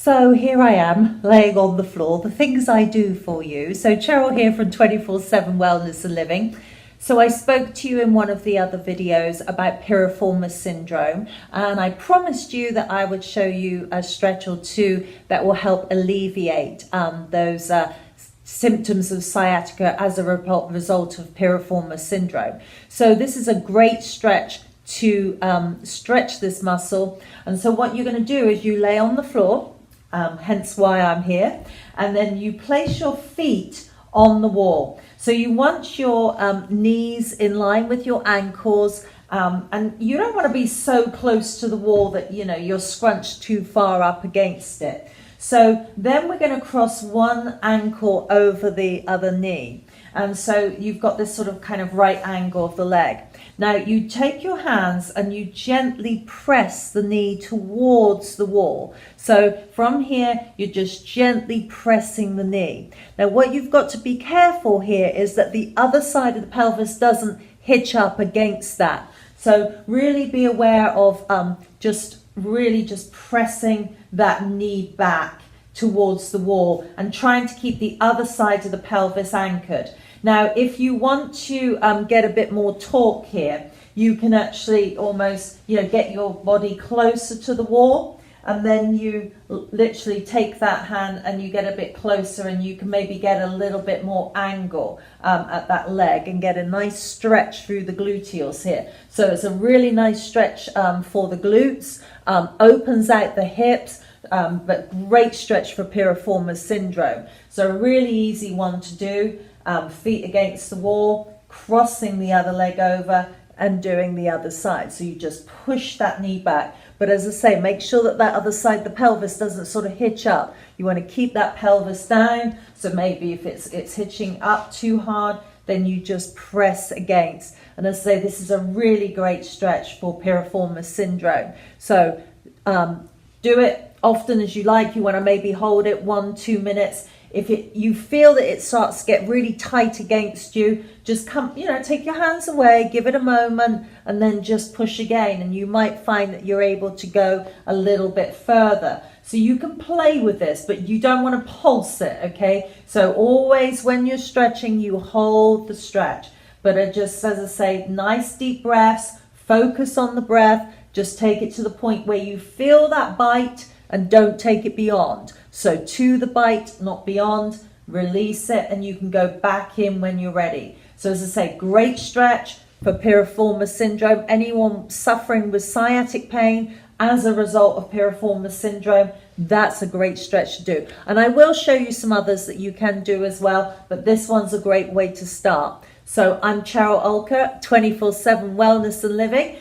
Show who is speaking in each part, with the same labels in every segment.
Speaker 1: So here I am laying on the floor, the things I do for you. So Cheryl here from 24/7 Wellness and Living. So I spoke to you in one of the other videos about Piriformis Syndrome, and I promised you that I would show you a stretch or two that will help alleviate those symptoms of sciatica as a result of Piriformis Syndrome. So this is a great stretch to stretch this muscle. And so what you're going to do is you lay on the floor, hence why I'm here, and then you place your feet on the wall. So you want your knees in line with your ankles, and you don't want to be so close to the wall that you're scrunched too far up against it. So then we're going to cross one ankle over the other knee, and so you've got this sort of kind of right angle of the leg. Now you take your hands and you gently press the knee towards the wall. So from here, you're just gently pressing the knee. Now what you've got to be careful here is that the other side of the pelvis doesn't hitch up against that. So really be aware of just pressing that knee back towards the wall and trying to keep the other side of the pelvis anchored. Now, if you want to get a bit more torque here, you can actually almost, get your body closer to the wall, and then you literally take that hand and you get a bit closer, and you can maybe get a little bit more angle at that leg and get a nice stretch through the gluteals here. So it's a really nice stretch for the glutes, opens out the hips, but great stretch for Piriformis Syndrome. So a really easy one to do. Feet against the wall, crossing the other leg over and doing the other side. So you just push that knee back. But as I say, make sure that that other side, the pelvis, doesn't sort of hitch up. You want to keep that pelvis down. So maybe if it's hitching up too hard, then you just press against. And as I say, this is a really great stretch for Piriformis Syndrome. So do it often as you like. You want to maybe hold it 1-2 minutes. If you feel that it starts to get really tight against you, just take your hands away, give it a moment, and then just push again. And you might find that you're able to go a little bit further. So you can play with this, but you don't want to pulse it, okay? So always when you're stretching, you hold the stretch. But just, as I say, nice deep breaths, focus on the breath, just take it to the point where you feel that bite, and don't take it beyond. So to the bite, not beyond, release it, and you can go back in when you're ready. So as I say, great stretch for Piriformis Syndrome. Anyone suffering with sciatic pain as a result of Piriformis Syndrome, that's a great stretch to do. And I will show you some others that you can do as well, but this one's a great way to start. So I'm Cheryl Alker, 24/7 Wellness and Living.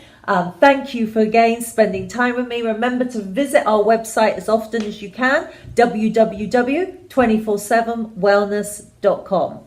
Speaker 1: Thank you for again spending time with me. Remember to visit our website as often as you can, www.247wellness.com.